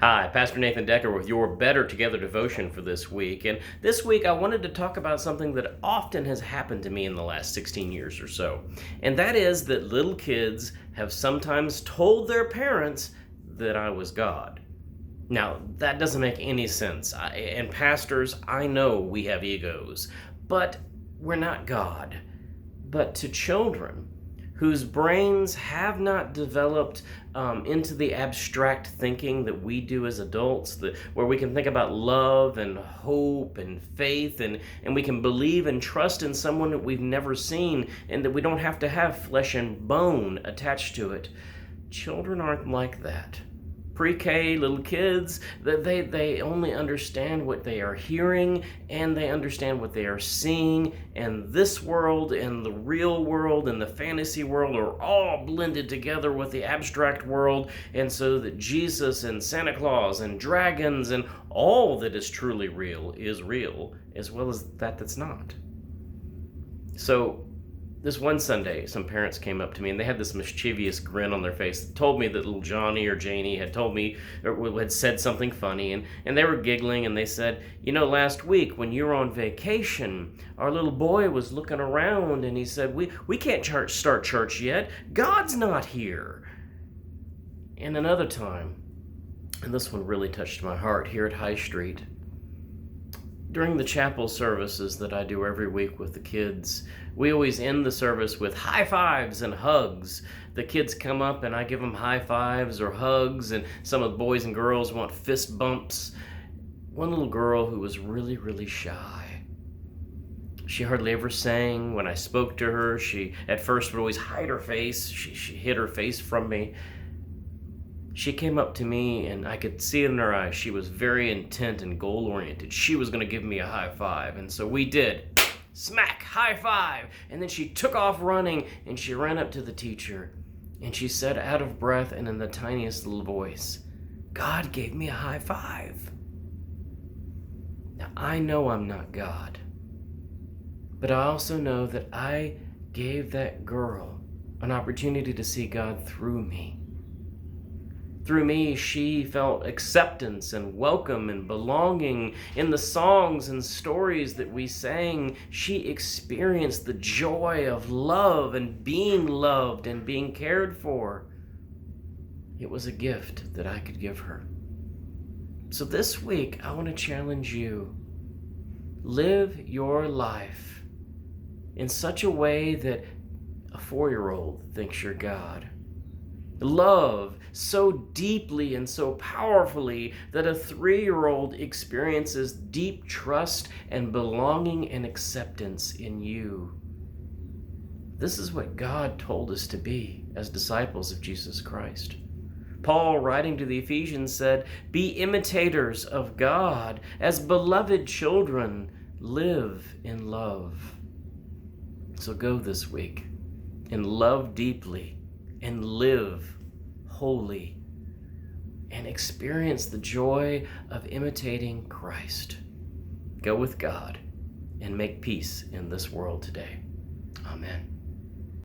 Hi, Pastor Nathan Decker with your Better Together devotion for this week. And this week I wanted to talk about something that often has happened to me in the last 16 years or so. And that is that little kids have sometimes told their parents that I was God. Now, that doesn't make any sense. And pastors, I know we have egos, but we're not God. But to children whose brains have not developed into the abstract thinking that we do as adults, where we can think about love and hope and faith, and we can believe and trust in someone that we've never seen, and that we don't have to have flesh and bone attached to it. Children aren't like that. Pre-K little kids, they only understand what they are hearing, and they understand what they are seeing, and this world and the real world and the fantasy world are all blended together with the abstract world, and so that Jesus and Santa Claus and dragons and all that is truly real is real, as well as that's not. So this one Sunday, some parents came up to me and they had this mischievous grin on their face, told me that little Johnny or Janie had told me, or had said something funny, and they were giggling, and they said, last week when you were on vacation, our little boy was looking around and he said, we can't start church yet. God's not here. And another time, and this one really touched my heart, here at High Street, during the chapel services that I do every week with the kids, we always end the service with high fives and hugs. The kids come up and I give them high fives or hugs, and some of the boys and girls want fist bumps. One little girl who was really, really shy. She hardly ever sang. When I spoke to her, she at first would always hide her face. She hid her face from me. She came up to me and I could see it in her eyes. She was very intent and goal-oriented. She was going to give me a high five. And so we did. Smack, high five. And then she took off running and she ran up to the teacher. And she said out of breath and in the tiniest little voice, "God gave me a high five." Now I know I'm not God. But I also know that I gave that girl an opportunity to see God through me. Through me, she felt acceptance and welcome and belonging. In the songs and stories that we sang, she experienced the joy of love and being loved and being cared for. It was a gift that I could give her. So this week, I want to challenge you. Live your life in such a way that a 4-year-old thinks you're God. Love so deeply and so powerfully that a 3-year-old experiences deep trust and belonging and acceptance in you. This is what God told us to be as disciples of Jesus Christ. Paul, writing to the Ephesians, said, "Be imitators of God as beloved children. Live in love." So go this week and love deeply and live holy and experience the joy of imitating Christ. Go with God and make peace in this world today. Amen.